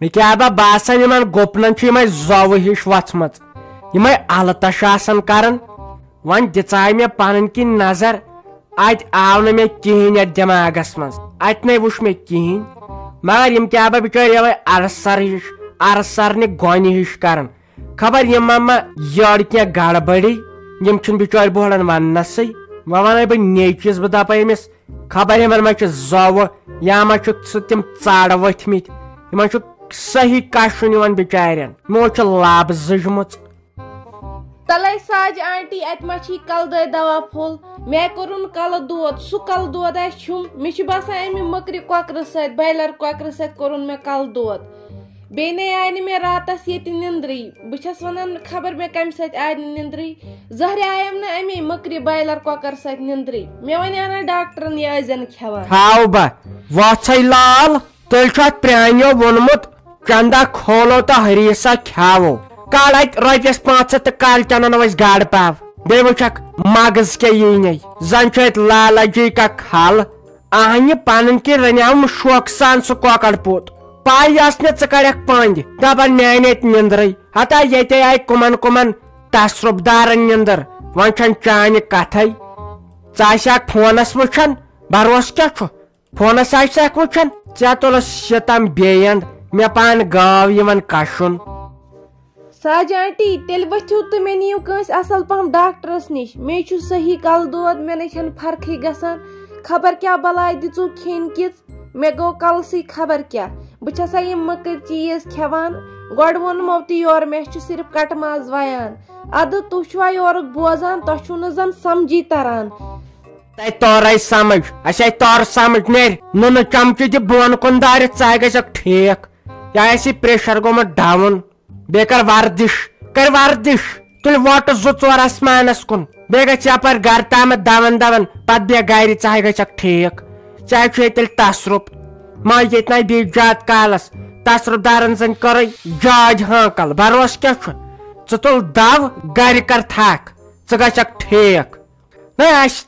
مے کیا باسان یمن گپنن چھ یمے زو ہش وژھمژ یمے التش آسان کران ون دژاے مے پنن کن نظر ات آو نہ مے کہین ات دماغس مز ات نے وچھ مے کہین مگر یم کیا بچار یوے ارسر ہش ارسر نہ گون ہش کران خبر یم ما یڑ کی گڑبڑی یم چھن بچار بہڑان ونسے ون بہ نیچس بہ دپے امس خبر یمن ما زو یا ما تم ژڑ ؤتھمت یمن صحیح کشن یوان بچارین مو لب زجمت تلے ساج آنٹی ات ما چھ کل دے دوا پھول مے کرن کل دود سہ کل دود چھم مے چھ باسان امی مکری کوکر ست بایلر کوکر ست کرن مے کل دود بینے آئی نہ مے راتس یہ نندری بچس ونان خبر مے کم ست آئی نندری زہر آیم نہ امی مکری بایلر کوکر ست نندری مے ون ڈاکٹرن یہ ازن کھوان ہاو با وچھے لال تیل چھ پرانیو وونمت چندہ کھولو تو ہریسا کھاو کال ات روپیس 500 تو کال چنن وس گاڑ پاو بے وچک مغز کے یہ زن چھ لالجی کا کھل آہنہ پنن کی رنیام شوق سان سہ کوکر پوت پائی آس نا ٹھڑک پند دپان میانے نندرے ہتا یہ آئی کمن کمن تصرف دارن نندر ون چھن چانہ کتھے ژاک فونس وچھان بھروس کیا فونس آک وچھان ژے تلس شیتم بیند مے پان گاو یمن کشن ساج آنٹی تیل ؤتھو تو مے نیو کنس اصل پہم ڈاکٹرس نش مے چھ صحیح کل دود مے نش فرقی گژھان خبر کیا بلائی دژو کھین کس مے گو کل سی خبر کیا بچھسا یہ مکر چیز کھوان گوڑ وونمو تہ یور مے چھ صرف کٹ ماز ویان اد تہ چھوا یورک بوزان تہ چھو نہ زن سمجھی تران تہ تورے سمجھ اسے تور سمجھ نیر نن چمچہ دی بون کن دار ژا گژھک ٹھیک یا اسی پریشر گومت ڈاؤن بے کر ورزش تل ووٹ 2-4 آسمانس کن بے گھ یپر گھر تام دون پت بے گھر ژا گژھک ٹھیک ژے چھ تیل تصرف ما یت نا بی زیادہ کالس تصرف دارن زن کر جاج ہانکل بھروس کیا ژٕ تل دو گھر کر تھک ژٕ گژھک ٹھیک نا اس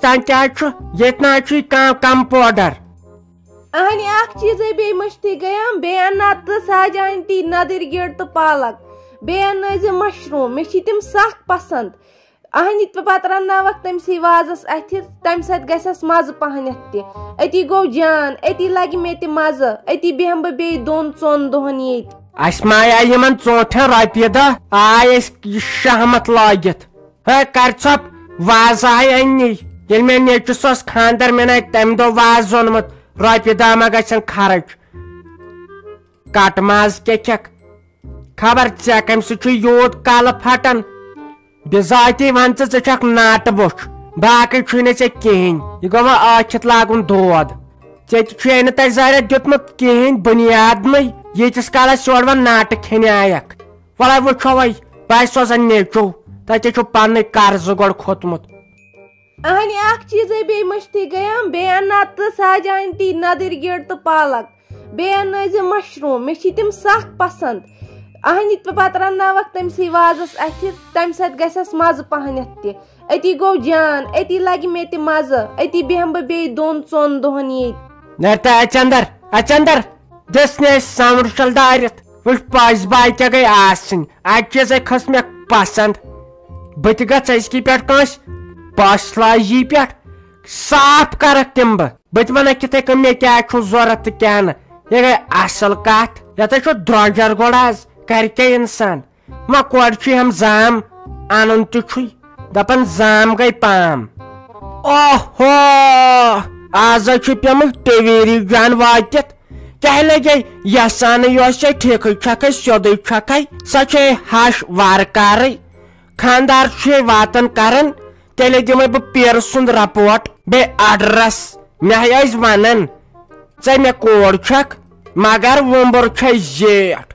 تان کیا یت نا کم پاؤڈر اہنی اخ چیز بے مشتی گیا بے نت ساج آنٹی ندر گیڑ تو پالک بے نز مشروم مے تم سخ پسند اہنی پتہ رناوک تم سی وازس اتھ تم سات گھس مزہ پہنت تہ اتی گو جان اتی لگہ مے تہ مزہ اتی بیہم بہ بے 2-4 دہن یت اس مایا یمن ژوٗنٛٹھٮ۪ن رۄپیہِ دہ آے أسۍ شہمت لٲگِتھ ہے کر ژھۄپ واز آے أنی ییٚلہِ مےٚ نیٚچوِس اوس خانٛدر مےٚ نَے تمہِ دۄہ واز اوٚنمُت رۄپیہِ دہ ما گژھن خرچ کٹ ماز کیٛاہ کھٮ۪کھ خبر ژےٚ کمہِ سۭتۍ چھُ یوٗت کالہٕ پھٹان بِذٲتی ون ژٕ چھکھ ناٹہٕ بوٚچھ باقٕے چھُے نہٕ ژےٚ کِہینۍ یہِ گوٚو وۄنۍ ٲچھِتھ لاگُن دود ژےٚ تہِ چھُے نہٕ تتہِ ظٲہرا دیُتمُت کِہینۍ بُنیادنٕے ییٖتِس کالس یورٕ وۄنۍ ناٹہٕ کھٮ۪نہِ آیکھ وَلے وٕچھو وۄنۍ بہٕ سوزان نیٚچوٗ تتہِ چھُ پننُے قرضہٕ گۄڈٕ کھوٚتمُت اہنی اخ چیز بے مشتی گیا بے نت ساج آنٹی ندر گیڑ تو پالک بے نز مشروم مے تم سخ پسند اہنی پتہ رناوک تم سی وازس اتھ تم سات گھس مزہ پہنت تہ اتی گو جان اتی لگہ مے تہ مزہ اتی بیہم بہ بے 2-4 دہن یت نیرتا اچندر دس نے سمرشل دارت وچ پاس بائی کیا گئی آسن اک چیز کھس مے پسند بت گژھ ازکی پہ کانس پاسلاجی پہ صاف کرک تم بت ونک کتھے کن مے کیا ضرورت تو کیا نا یہ گئی اصل کت یہ درجر گوڑ آز کر کے انسان ما کور ہم زام ان تھی دپان زام گئی پام اوہو آز پیمت ٹویری جان واتت کیا لگے یسان یہ ٹھیک چھکے سیودے چھکے سا ہش وار کار خاندار واتن کران تیل دمے بہ پیر سند رپورٹ بے ایڈرس مے ونان ژے مے کور چھک مگر ومبر زیٹھ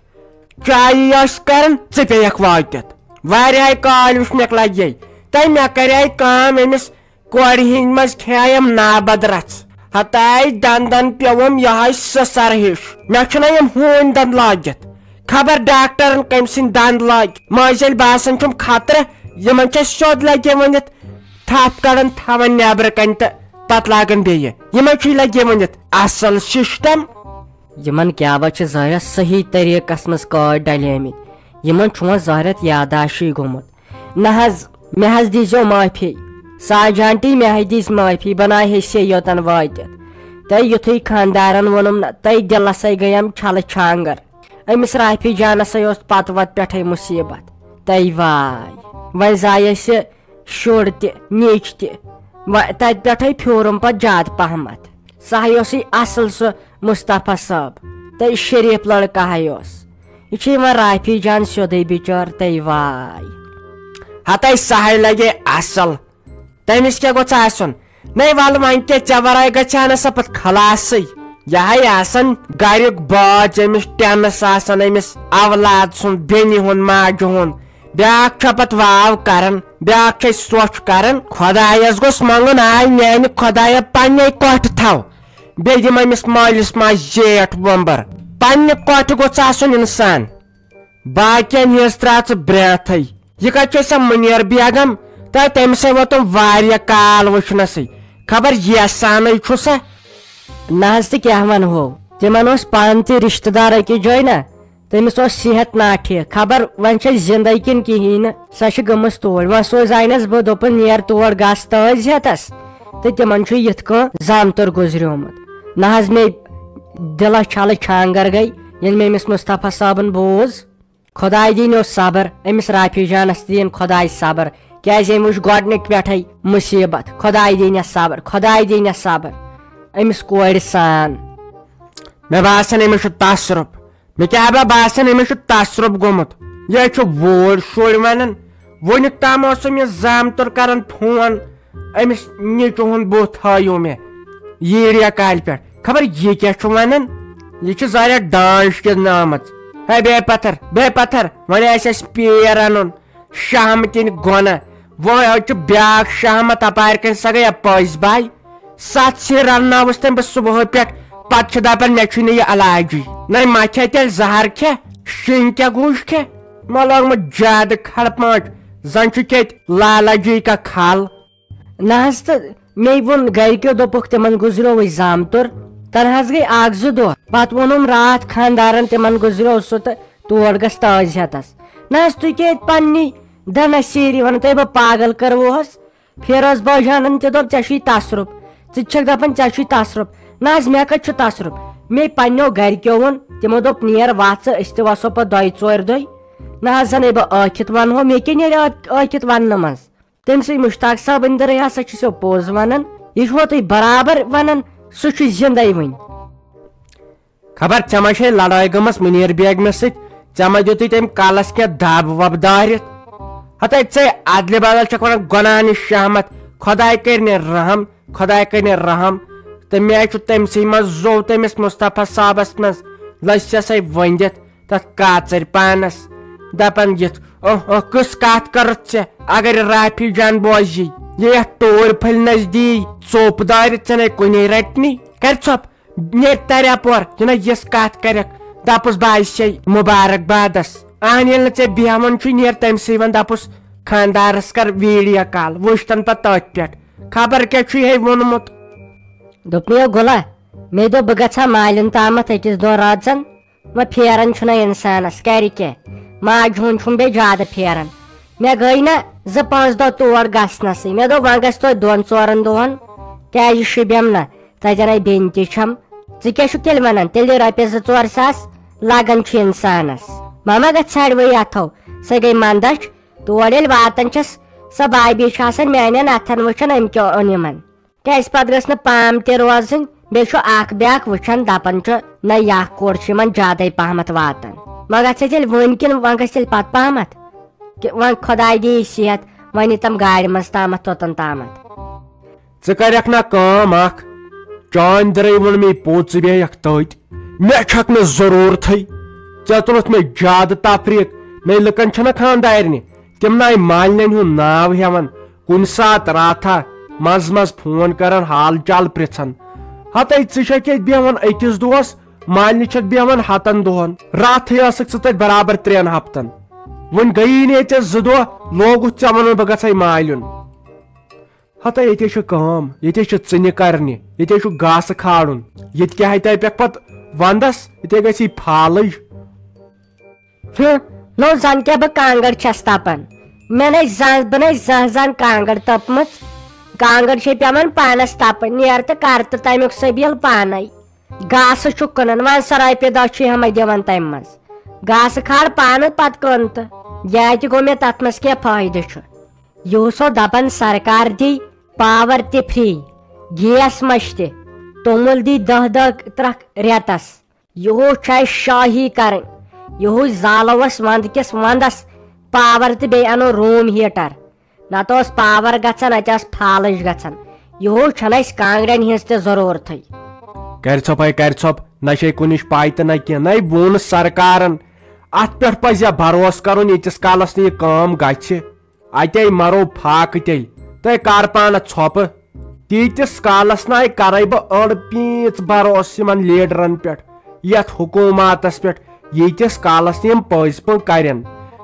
چائی کران ژے پیک واتت واریاہ کال وچ مے لگے تہ مے کرے کام امس کورِ ہند مز کھیم نابد رژ ہتائی دندن پیوم یہ سسر ہش مے چھنا یم ہون دند لاگت خبر ڈاکٹرن کم سن دند لاگ ماضی باسان چھم خطرہ یمن سیود لگے ونت تھپ کڑان تھوان نیبر کن تو پتہ لاگان بیٚیہِ یمن لگے ونت اصل سسٹم یمن کیابس ظاہرت صحیح طریقس مز قید ڈلیمت یمن چون ظاہرت یاداشی گومت نہ مے حظ دیزو معافی ساج آنٹی مے حظ دیز معافی بنائے حصے یوتن واتت تہ یتھے خاندارن وونم نا تہ دلس گیم چھل چھانگر امس رافی جانس اس پت وت پٹھے مصیبت تہ وائے وی زائے سے شر تہ نیچ تہ تت پٹھے پھیورم پت زیادہ پہمت سہ اصل سہ مصطفیٰ صٲب تہ شریف لڑکہ یہ رافی جان سیودے بچار تہ وائے ہتائی سہ لگے اصل تمس کیا گوژھ آسن نئی ول ون ژے ورائے گژھِ سا پت خلاصے یہ آسان گریک باج امس ٹینس آسان امس اولاد سن بینہِ ہُنٛد ماجہِ ہُنٛد بیاکھ چھِ پت واو کران بیاکھ چھِ سوچ کران خدایس گوٚژھ منگُن آے میانہِ خدایا پننے کوٹھ تھو بیٚیہِ دِم أمِس مٲلِس ماجہِ زیٹھ ومبر پننہِ کوٹھ گوٚژھ آسُن انسان باقین ہِنٛز ترٛاو ژٕ برٛونٛٹھٕے یہ کتہِ چھِ سۄ مُنیر بیگم تہٕ تٔمِسے ووتُم واریاہ کال وٕچھنسٕے خبر یسانے چھُ سا نہ حظ تہ کیا ونہو تمن پان تہ رشتہ دار أکِس جایہِ نا تٔمِس صحت نا ٹھیک خبر وۄنۍ چھِ زندے کِنہٕ کہیٖنۍ نہٕ سۄ چھِ گٔمٕژ تور وۄنۍ سوزاینس بہٕ دوٚپُن نیر تور گژھ تٲج ہٮ۪تس تہٕ تمن چھُ یِتھ کٔنۍ زامتُر گُزریومُت نہ حظ مے دلس چھلہٕ چھانگر گٔے ییٚلہِ مےٚ أمِس مصطفیٰ صٲبن بوٗز خۄداے دِنۍ صبر أمِس رافی جانس تہِ دِنۍ خۄداے صبر کیازِ أمۍ وٕچھ گۄڈنِکۍ پٮ۪ٹھے مُصیبت خۄداے دِنٮ۪س صبر خۄداے دِنٮ۪س صبر أمِس کورِ سان مےٚ باسان أمِس چھُ تصرُف مےٚ کیاہ باسان أمِس چھُ تصرُف گوٚمُت یہِ چھُ ووٗرۍ شُرۍ ونان وُنیُک تام اوسُم یہِ زامتُر کران فون أمِس نیٚچوٗ ہُنٛد بُتھ ہٲیِو مےٚ ییٖریا کالہِ پٮ۪ٹھ خبر یہِ کیاہ چھُ ونان یہِ چھُ ظاہرا ڈانش کِنۍ آمٕژ ہے بے پتھر وۄنۍ آسہِ اَسہِ پیر انُن شہمتِن گۄنہ وۄنۍ چھُ بیاکھ شہمت اپارِ کِنۍ سۄ گٔے پٔزۍ باے 7 سِنۍ رنناوُس تٔمۍ بہٕ صبحٲے پٮ۪ٹھ پتہٕ چھِ دپان مےٚ چھُ نہٕ یہِ علاجی نہ ما کھے تیٚلہِ زہر کھے شِنۍ کیٛاہ گوٗج کھے ما لوگمُت زیادٕ کھڑ پانٛچ زن چھُ کھیٚتہِ لالا جی کا کھل نہ حظ تہٕ مے ووٚن گرِکیو دوٚپُکھ تِمن گُزریوٕے زامتُر تنہٕ حظ گٔے 1-2 دۄہ پتہٕ ووٚنُم راتھ خاندارن تِمن گُزریو سُہ تہٕ تور گژھ تٲج ہٮ۪تس نہ حظ تُہۍ کیٛاہ ییٚتہِ پننی دنس سیٖری ونان تۄہہِ بہٕ پاگل کروہس فیروز باجانن تہِ دوٚپ ژےٚ چھُے تصرُف ژٕ تہِ چھکھ دپان ژےٚ چھُے تصرُف نہ حظ مےٚ کتہِ چھُ تصرُف مے پننیو گرِکیو ووٚن تِمو دوٚپ نیر وَژھ أسۍ تہِ وسو پتہٕ 2-4 دۄہہِ نہ حظ زنے بہٕ ٲکھِتھ ونہو مےٚ کیٛاہ نیرِ ٲکھِتھ وننہٕ منٛز تٔمسٕے مُشتاق صٲب أنٛدرے ہسا چھُ سُہ پوٚز ونان یہِ چھُوا تُہۍ برابر ونان سُہ چھُ زندے وُنہِ خبر ژےٚ ما چھے لڑٲے گٔمٕژ مُنیر بیگمس سۭتۍ ژےٚ ما دیُتُے تٔمۍ کالس کینٛہہ دب وب دٲرِتھ ہتاے ژے ادلہِ بدل چھکھ ونان گۄناہ نِش شہمت خۄداے کٔرۍ نہٕ رحم تہٕ مےٚ چھُ تٔمسٕے منٛز زوٚو تٔمِس مصطفیٰ صٲبس منٛز لٔسۍ ؤنِتھ تتھ کاژٕرۍ پانس دپان یِتھ کٕس کتھ کٔرٕتھ ژےٚ اگر یہِ رافی جان بوزی یہِ یتھ ٹوٗرۍ پھٔلنس دی ژوٚپ دٲرِتھ ژےٚ نے کُنے رٹنی کر ژوٚپ نیرِ ترِ اپور یہِ نہ یِژھ کتھ کرکھ دپُس باسے مُبارک بادس اہن ییٚلہِ نہٕ ژےٚ بیہوان چھُے نیر تٔمسٕے ون دپُس خاندارس کر ویٖڈیو کال وٕچھتن پتہٕ تٔتھۍ پٮ۪ٹھ خبر کیٛاہ چھُے ہے ووٚنمُت دوٚپمَے گُلا مے دوٚپ بہٕ گژھٕ ہا مالٮ۪ن تامتھ 1-2 رٲژن وۄنۍ پھیران چھُنہ اِنسانس کرِ کیٛاہ ماجہِ ہُنٛد چھُم بیٚیہِ زیادٕ پھیران مےٚ گٔے نہ 2-5 دۄہ تور گژھنسٕے مےٚ دوٚپ وۄنۍ گژھِ توتہِ 2-4 دۄہن کیٛازِ شُبیم نہ تتٮ۪ن ہے بیٚنہِ تہِ چھم ژٕ کیٛاہ چھُکھ تیٚلہِ ونان تیٚلہِ رۄپیس 2-4 ساس لگان چھُ انسانس ماما گژھِ ژھانڈوٕے اتھو سۄ گٔے منٛدچھ تور ییٚلہِ واتان چھس سۄ بابی چھِ آسان میانٮ۪ن اتھن وٕچھان أمۍ کیٛاہ اوٚن یِمن کیٛازِ پتہٕ گٔژھ نہٕ پام تہِ روزٕنۍ بیٚیہِ چھُ اکھ بیاکھ وٕچھان دپان چھُ نہ یہِ اکھ کوٗر چھِ یِمن زیادے پہمتھ واتان وۄنۍ گژھِ تیٚلہِ وُنۍ کِنہٕ وۄنۍ گژھِ تیٚلہِ پتہٕ پہمتھ وۄنۍ خۄداے دِیہِ صحت وۄنۍ یی تِم گاڑِ منٛز تامتھ توٚتن تامتھ ژٕ کرکھ نہ کٲم اکھ چانہِ درے ووٚن مے پوٚز ژٕ بیٚہکھ تٔتۍ مےٚ چھکھ نہٕ ضروٗرتھٕے ژےٚ تُلُتھ مےٚ زیادٕ تفریٖق مے لُکن چھنہ خاندارنہِ تِم ناے مالنٮ۪ن ہُنٛد ناو ہٮ۪وان کُنہِ ساتہٕ راتھا منٛزٕ فون کران حال چال پرژھان ہتاے ژٕ چھکھ ییٚتہِ بیہوان أکِس دۄہس مالنہِ چھکھ بیہوان 7 دۄہن راتھٕے ٲسکھ ژٕ تتہِ برابر 3 ہفتن وۄنۍ گٔیی نہٕ ییٚتہِ 2 دۄہ لوگُتھ ژےٚ ونُن بہٕ گژھے مالُن ہتاے ییٚتے چھِ کٲم ییٚتے چھِ ژِنہِ کرنہِ ییٚتے چھُ گاسہٕ کھالُن ییٚتہِ کیٛاہ تۄہہِ پٮ۪ٹھ پتہٕ وندس یہ گی پھالج نو زن کیا بہ کانگڑ چھس تپان مے بہ زن کانگڑ تپمچ کانگڑ چھ پیوان پانس تپن نیر تو کر تو تمیک سبیل پانے گاسہ چھ کٕنان ون سا رۄپیہِ دہ چھ ہمے دِوان تمہِ منٛز گاسہٕ کھال پانہٕ پتہٕ کٕن تہٕ یا تہِ گوٚو مےٚ تتھ منٛز کیٛاہ فٲیدٕ چھُ یہ اوسو دپان سرکار دی پاور تہِ فری گیس مش تہِ توٚمُل دی 10 ترکھ رٮ۪تس یہو چھُ اسہِ شٲہی کرٕنۍ یہو زالو أسۍ ونٛدٕ کِس ونٛدس پاور تہٕ بیٚیہِ انو روٗم ہیٖٹر نتہٕ اوس پاور گژھان اتہِ ٲس پھالٕج گژھان یہو چھنہٕ اسہِ کانگڑٮ۪ن ہٕنٛز تہِ ضروٗرتھٕے کر ژھوپ نہ چھے کُنِچ پاے تہٕ نہ کینٛہہ نَے ووٚن سرکارن اتھ پٮ۪ٹھ پزِ بھروسہٕ کرُن ییٖتِس کالس نہٕ یہِ کٲم گژھِ اتے مرو پھاکہٕ تیٚلہِ تُہۍ کر پانہٕ ژھۄپہٕ تیٖتِس کالس نَے کرے بہٕ أڑ پیٖژ بھروسہٕ یِمن لیڈرن پٮ۪ٹھ یتھ حکوٗماتس پٮ۪ٹھ ییٖتِس کالس نہٕ یِم پٔزۍ پٲٹھۍ کرن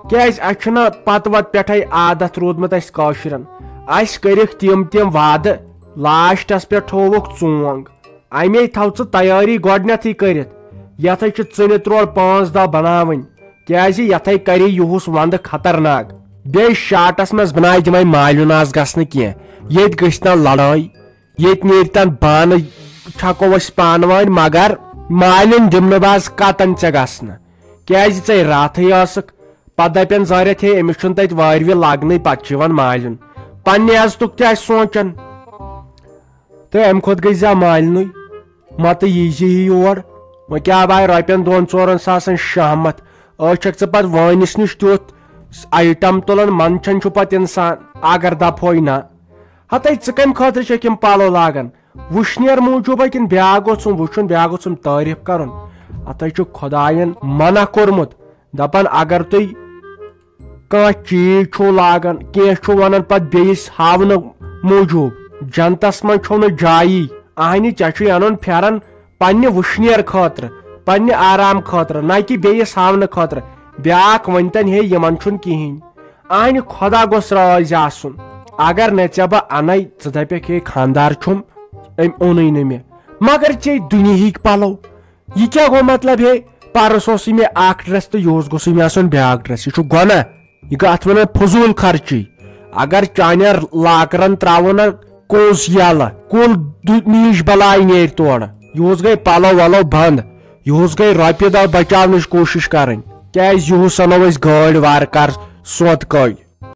کیازِ اسہِ چھُنہ پتہٕ وتہٕ پٮ۪ٹھے عادت روٗدمُت اسہِ کٲشرٮ۪ن اسہِ کٔرِکھ تِم وعدٕ لاسٹس پٮ۪ٹھ تھووُکھ ژونٛگ امے تھو ژٕ تیٲری گۄڈنیتھٕے کٔرِتھ یتھے چھِ ژٕنہِ ترٛوڑ 5 دۄہ بناوٕنۍ کیازِ یتھے کرِ یِہُس ونٛدٕ خطرناک بیٚیہِ شاٹس منٛز بنایہِ تِمے مالِیُن آز گژھنہٕ کینٛہہ ییٚتہِ گٔژھۍ نہٕ لڑٲے ییٚتہِ نیرتن بانہٕ چھکو أسۍ پانہٕ ؤنۍ مگر مالِیُن دِمنہٕ باز کتن ژےٚ گژھنہٕ کیازِ ژے راتھٕے ٲسٕکھ پتہٕ دپن زٲرِتھ ہے أمِس چھُنہٕ تتہِ وارِ لگنٕے پتہٕ چھُ یِوان مالِیُن پننہِ عزتُک تہِ آسہِ سونٛچان تہٕ امہِ کھۄتہٕ گٔژھۍ زِ مالنُے متہٕ ییٖزِ یور وۄنۍ کیٛاہ باے رۄپین 2-4 ساسن شہمت أسۍ چھکھ ژٕ پتہٕ وٲنِس نِش تیُتھ آیٹم تُلان منٛدچھان چھُ پتہٕ انسان اگر دپہوے نہ ہتے ژٕ کمہِ خٲطرٕ چھکھ یِم پلو لاگان وٕشنیر موٗجوٗبا کِنہٕ بیٛاکھ گوٚژھُم وٕچھُن بیٛاکھ گوٚژھُم تعریٖف کرُن اتھے چھُ خۄداین منع کوٚرمُت دپان اگر تُہۍ کانٛہہ چیٖز چھُو لاگان کینٛہہ چھُ ونان پتہٕ بیٚیِس ہاونہٕ موٗجوٗب جنتس منٛز چھُو نہٕ جایی اہنہِ ژےٚ چھُے انُن پھیرن پننہِ وٕشنیر خٲطرٕ پننہِ آرام خٲطرٕ نہ کہِ بیٚیِس ہاونہٕ خٲطرٕ بیٛاکھ ؤنتن ہے یِمن چھُنہٕ کِہیٖنۍ اہنہِ خۄدا گوٚژھ رٲضۍ آسُن اگر نہٕ ژےٚ بہٕ انَے ژٕ دپکھ ہے خانٛدار چھُم أمۍ اوٚنُے نہٕ مےٚ مگر ژےٚ دُنہِکۍ پلو یہِ کیٛاہ گوٚو مطلب ہے پرُس اوسُے مےٚ اکھ ڈرس تہٕ یِہُس گوٚژھُے مےٚ آسُن بیٛاکھ ڈرس یہِ چھُ گۄناہ یہِ گوٚو اتھ ونان فضوٗل خرچی اگر چانٮ۪ن لاکرن تراوو نہ کوٚز یلہٕ کُل نیٖج بلاے نیرِ تورٕ یِہُس گٔے پلو ولو بنٛد یِہُس گٔے رۄپیہِ دہ بچاونٕچ کوٗشش کرٕنۍ کیازِ یِہُس انو أسۍ گٲڑۍ وارٕ کار سونٛتہٕ کٲلۍ